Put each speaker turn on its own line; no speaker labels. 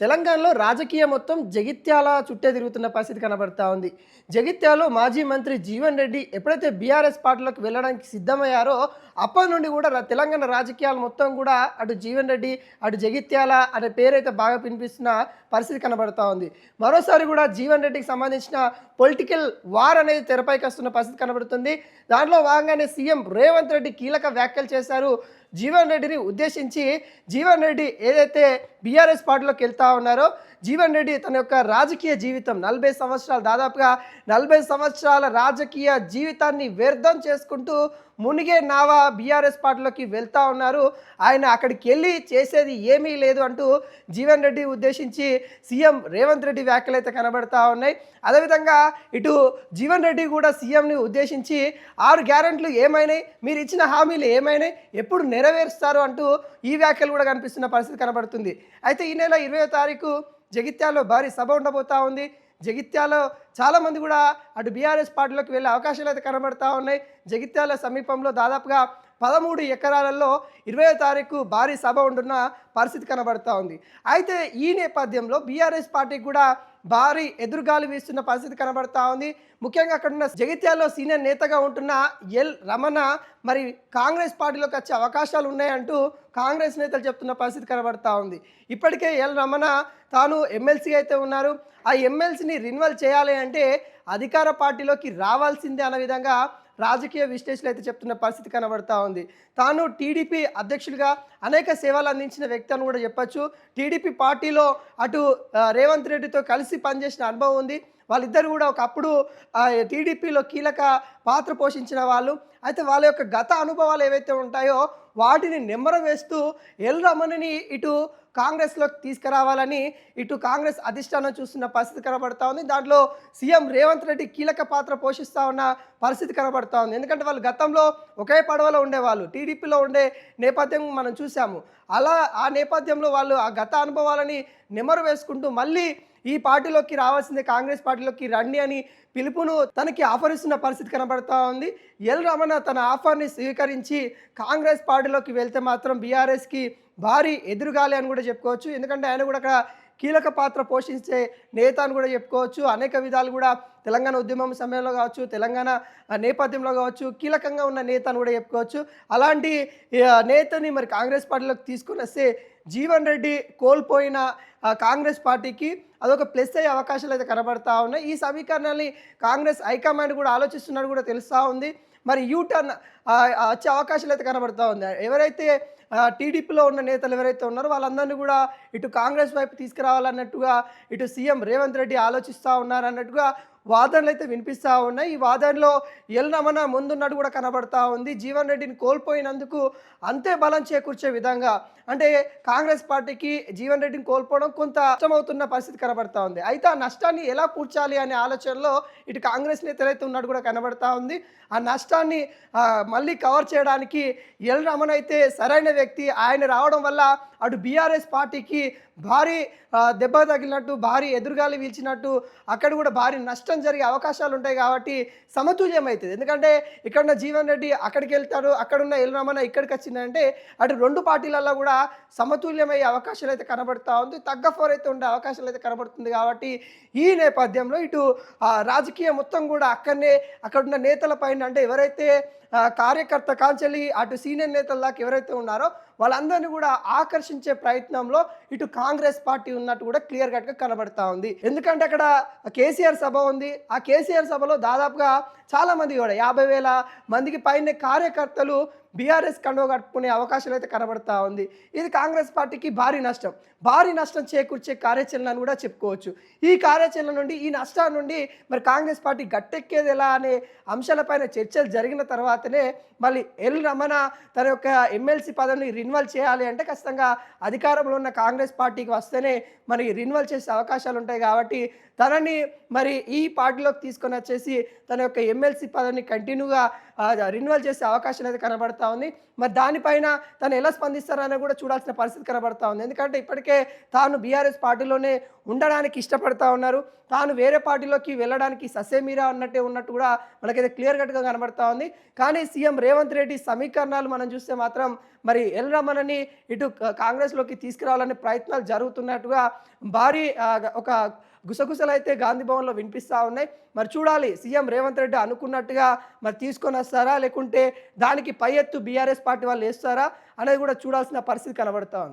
తెలంగాణలో రాజకీయం మొత్తం జగిత్యాల చుట్టే తిరుగుతున్న పరిస్థితి కనబడతా ఉంది. జగిత్యాలలో మాజీ మంత్రి జీవన్ రెడ్డి ఎప్పుడైతే బీఆర్ఎస్ పార్టీలోకి వెళ్ళడానికి సిద్ధమయ్యారో అప్పటి నుండి కూడా తెలంగాణ రాజకీయాలు మొత్తం కూడా అటు జీవన్ రెడ్డి అటు జగిత్యాల అనే పేరైతే బాగా వినిపిస్తున్న పరిస్థితి కనబడతా ఉంది. మరోసారి కూడా జీవన్ రెడ్డికి సంబంధించిన పొలిటికల్ వార్ అనేది తెరపైకి వస్తున్న పరిస్థితి కనబడుతుంది. దాంట్లో భాగంగానే సీఎం రేవంత్ రెడ్డి కీలక వ్యాఖ్యలు చేశారు. జీవన్ రెడ్డిని ఉద్దేశించి జీవన్ రెడ్డి ఏదైతే బీఆర్ఎస్ పార్టీలోకి వెళ్తా ఉన్నారో జీవన్ రెడ్డి తన యొక్క రాజకీయ జీవితం 40 సంవత్సరాలు దాదాపుగా 40 సంవత్సరాల రాజకీయ జీవితాన్ని వ్యర్థం చేసుకుంటూ మునిగే నావా బీఆర్ఎస్ పార్టీలోకి వెళ్తూ ఉన్నారు. ఆయన అక్కడికి వెళ్ళి చేసేది ఏమీ లేదు అంటూ జీవన్ రెడ్డి ఉద్దేశించి సీఎం రేవంత్ రెడ్డి వ్యాఖ్యలు అయితే కనబడతా ఉన్నాయి. అదేవిధంగా ఇటు జీవన్ రెడ్డి కూడా సీఎంని ఉద్దేశించి 6 గ్యారెంటీలు ఏమైనాయి, మీరు ఇచ్చిన హామీలు ఏమైనాయి, ఎప్పుడు నెరవేరుస్తారు అంటూ ఈ వ్యాఖ్యలు కూడా కనిపిస్తున్న పరిస్థితి కనబడుతుంది. అయితే ఈ నెల 20వ తారీఖు జగిత్యాలలో భారీ సభ ఉండబోతా ఉంది. జగిత్యాలలో చాలామంది కూడా అటు బీఆర్ఎస్ పార్టీలోకి వెళ్ళే అవకాశాలు అయితే కనబడతా ఉన్నాయి. జగిత్యాల సమీపంలో దాదాపుగా 13 ఎకరాలలో 20వ తారీఖు భారీ సభ ఉంటున్న పరిస్థితి కనబడతా ఉంది. అయితే ఈ నేపథ్యంలో బీఆర్ఎస్ పార్టీకి కూడా భారీ ఎదురుగాలి వీస్తున్న పరిస్థితి కనబడతా ఉంది. ముఖ్యంగా అక్కడున్న జగిత్యాలలో సీనియర్ నేతగా ఉంటున్న ఎల్ రమణ మరి కాంగ్రెస్ పార్టీలోకి వచ్చే అవకాశాలు ఉన్నాయంటూ కాంగ్రెస్ నేతలు చెప్తున్న పరిస్థితి కనబడతా ఉంది. ఇప్పటికే ఎల్ రమణ తాను ఎమ్మెల్సీ అయితే ఉన్నారు. ఆ ఎమ్మెల్సీని రిన్యువల్ చేయాలి అంటే అధికార పార్టీలోకి రావాల్సిందే అన్న విధంగా రాజకీయ విశ్లేషణలు అయితే చెప్తున్న పరిస్థితి కనబడతా ఉంది. తాను టీడీపీ అధ్యక్షుడిగా అనేక సేవలు అందించిన వ్యక్తి అని కూడా చెప్పచ్చు. టీడీపీ పార్టీలో అటు రేవంత్ రెడ్డితో కలిసి పనిచేసిన అనుభవం ఉంది. వాళ్ళిద్దరు కూడా ఒకప్పుడు టీడీపీలో కీలక పాత్ర పోషించిన వాళ్ళు. అయితే వాళ్ళ యొక్క గత అనుభవాలు ఏవైతే ఉంటాయో వాటిని నెమ్మర వేస్తూ ఎల్ రమణని ఇటు కాంగ్రెస్లోకి తీసుకురావాలని ఇటు కాంగ్రెస్ అధిష్టానం చూస్తున్న పరిస్థితి కనబడతా ఉంది. దాంట్లో సీఎం రేవంత్ రెడ్డి కీలక పాత్ర పోషిస్తూ ఉన్న పరిస్థితి కనబడతా ఉంది. ఎందుకంటే వాళ్ళు గతంలో ఒకే పడవలో ఉండేవాళ్ళు, టీడీపీలో ఉండే నేపథ్యం మనం చూసాము. అలా ఆ నేపథ్యంలో వాళ్ళు ఆ గత అనుభవాలని నెమరు వేసుకుంటూ మళ్ళీ ఈ పార్టీలోకి రావాల్సిందే, కాంగ్రెస్ పార్టీలోకి రండి అని పిలుపును తనకి ఆఫర్ ఇస్తున్న పరిస్థితి కనబడతా ఉంది. ఎల్ రమణ తన ఆఫర్ని స్వీకరించి కాంగ్రెస్ పార్టీలోకి వెళ్తే మాత్రం బీఆర్ఎస్కి భారీ ఎదురుగాలి అని కూడా చెప్పుకోవచ్చు. ఎందుకంటే ఆయన కూడా అక్కడ కీలక పాత్ర పోషించే నేత అని కూడా చెప్పుకోవచ్చు. అనేక విధాలు కూడా తెలంగాణ ఉద్యమం సమయంలో కావచ్చు, తెలంగాణ నేపథ్యంలో కావచ్చు కీలకంగా ఉన్న నేత అని కూడా చెప్పుకోవచ్చు. అలాంటి నేతని మరి కాంగ్రెస్ పార్టీలోకి తీసుకుని వస్తే జీవన్ రెడ్డి కోల్పోయిన కాంగ్రెస్ పార్టీకి అదొక ప్లస్ అయ్యే అవకాశాలు అయితే కనబడతా ఉన్నాయి. ఈ సమీకరణాన్ని కాంగ్రెస్ హైకమాండ్ కూడా ఆలోచిస్తున్నట్టు కూడా తెలుస్తూ ఉంది. మరి యూటర్న్ వచ్చే అవకాశాలు అయితే కనబడతా ఉంది. ఎవరైతే టీడీపీలో ఉన్న నేతలు ఎవరైతే ఉన్నారో వాళ్ళందరినీ కూడా ఇటు కాంగ్రెస్ వైపు తీసుకురావాలన్నట్టుగా ఇటు సీఎం రేవంత్ రెడ్డి ఆలోచిస్తూ ఉన్నారన్నట్టుగా వాదనలు అయితే వినిపిస్తూ ఉన్నాయి. ఈ వాదనలో ఎల్ రమణ ముందున్నట్టు కూడా కనబడతా ఉంది. జీవన్ రెడ్డిని కోల్పోయినందుకు అంతే బలం చేకూర్చే విధంగా అంటే కాంగ్రెస్ పార్టీకి జీవన్ రెడ్డిని కోల్పోవడం కొంత నష్టమవుతున్న పరిస్థితి కనబడతా ఉంది. అయితే ఆ నష్టాన్ని ఎలా పూడ్చాలి అనే ఆలోచనలో ఇటు కాంగ్రెస్ నేతలు అయితే ఉన్నట్టు కూడా కనబడతా ఉంది. ఆ నష్టాన్ని మళ్ళీ కవర్ చేయడానికి ఎల్ రమణ అయితే సరైన వ్యక్తి. ఆయన రావడం వల్ల అటు బీఆర్ఎస్ పార్టీకి భారీ దెబ్బ తగిలినట్టు, భారీ ఎదురుగాలి వీల్చినట్టు, అక్కడ కూడా భారీ నష్టం జరిగే అవకాశాలు ఉంటాయి. కాబట్టి సమతుల్యం అవుతుంది. ఎందుకంటే ఇక్కడున్న జీవన్ రెడ్డి అక్కడికి వెళ్తారు, అక్కడున్న ఎల్ రమణ ఇక్కడికి వచ్చిందంటే అటు రెండు పార్టీలలో కూడా సమతుల్యమయ్యే అవకాశాలు అయితే కనబడతా ఉంది. తగ్గ ఫోర్ అయితే ఉండే అవకాశాలు అయితే కనబడుతుంది. కాబట్టి ఈ నేపథ్యంలో ఇటు రాజకీయం మొత్తం కూడా అక్కడున్న నేతల పైన అంటే ఎవరైతే కార్యకర్త కాంచెల్లి అటు సీనియర్ నేతల దాకా ఎవరైతే ఉన్నారో వాళ్ళందరినీ కూడా ఆకర్షించే ప్రయత్నంలో ఇటు కాంగ్రెస్ పార్టీ ఉన్నట్టు కూడా క్లియర్ కట్గా కనబడతా ఉంది. ఎందుకంటే అక్కడ కేసీఆర్ సభ ఉంది. ఆ కేసీఆర్ సభలో దాదాపుగా చాలామంది కూడా 50,000 మందికి పైన కార్యకర్తలు బీఆర్ఎస్ కండువ కట్టుకునే అవకాశాలు అయితే కనబడతా ఉంది. ఇది కాంగ్రెస్ పార్టీకి భారీ నష్టం చేకూర్చే కార్యాచరణ అని కూడా చెప్పుకోవచ్చు. ఈ కార్యాచరణ నుండి ఈ నష్టాల నుండి మరి కాంగ్రెస్ పార్టీ గట్టెక్కేది ఎలా అనే అంశాలపైన చర్చలు జరిగిన తర్వాతనే మళ్ళీ ఎల్ రమణ తన యొక్క ఎమ్మెల్సీ పదవిని రిన్యువల్ చేయాలి అంటే ఖచ్చితంగా అధికారంలో ఉన్న కాంగ్రెస్ పార్టీకి వస్తేనే మరి రిన్యువల్ చేసే అవకాశాలు ఉంటాయి. కాబట్టి తనని మరి ఈ పార్టీలోకి తీసుకొని వచ్చేసి తన యొక్క ఎమ్మెల్సీ పదవిని కంటిన్యూగా రిన్యువల్ చేసే అవకాశం అయితే కనబడతా ఉంది. మరి దానిపైన తను ఎలా స్పందిస్తారని కూడా చూడాల్సిన పరిస్థితి కనబడతా ఉంది. ఎందుకంటే ఇప్పటికే తాను బీఆర్ఎస్ పార్టీలోనే ఉండడానికి ఇష్టపడతా ఉన్నారు. తాను వేరే పార్టీలోకి వెళ్ళడానికి ససేమీరా ఉన్నట్టు కూడా మనకైతే క్లియర్ కట్గా కనబడతా ఉంది. కానీ సీఎం రేవంత్ రెడ్డి సమీకరణాలు మనం చూస్తే మాత్రం మరి ఎల్ రమణని ఇటు కాంగ్రెస్లోకి తీసుకురావాలనే ప్రయత్నాలు జరుగుతున్నట్టుగా భారీ ఒక గుసగుసలైతే గాంధీ భవన్లో వినిపిస్తూ ఉన్నాయి. మరి చూడాలి సీఎం రేవంత్ రెడ్డి అనుకున్నట్టుగా మరి తీసుకొని వస్తారా, లేకుంటే దానికి పై ఎత్తు బీఆర్ఎస్ పార్టీ వాళ్ళు వేస్తారా అనేది కూడా చూడాల్సిన పరిస్థితి కనబడతా ఉంది.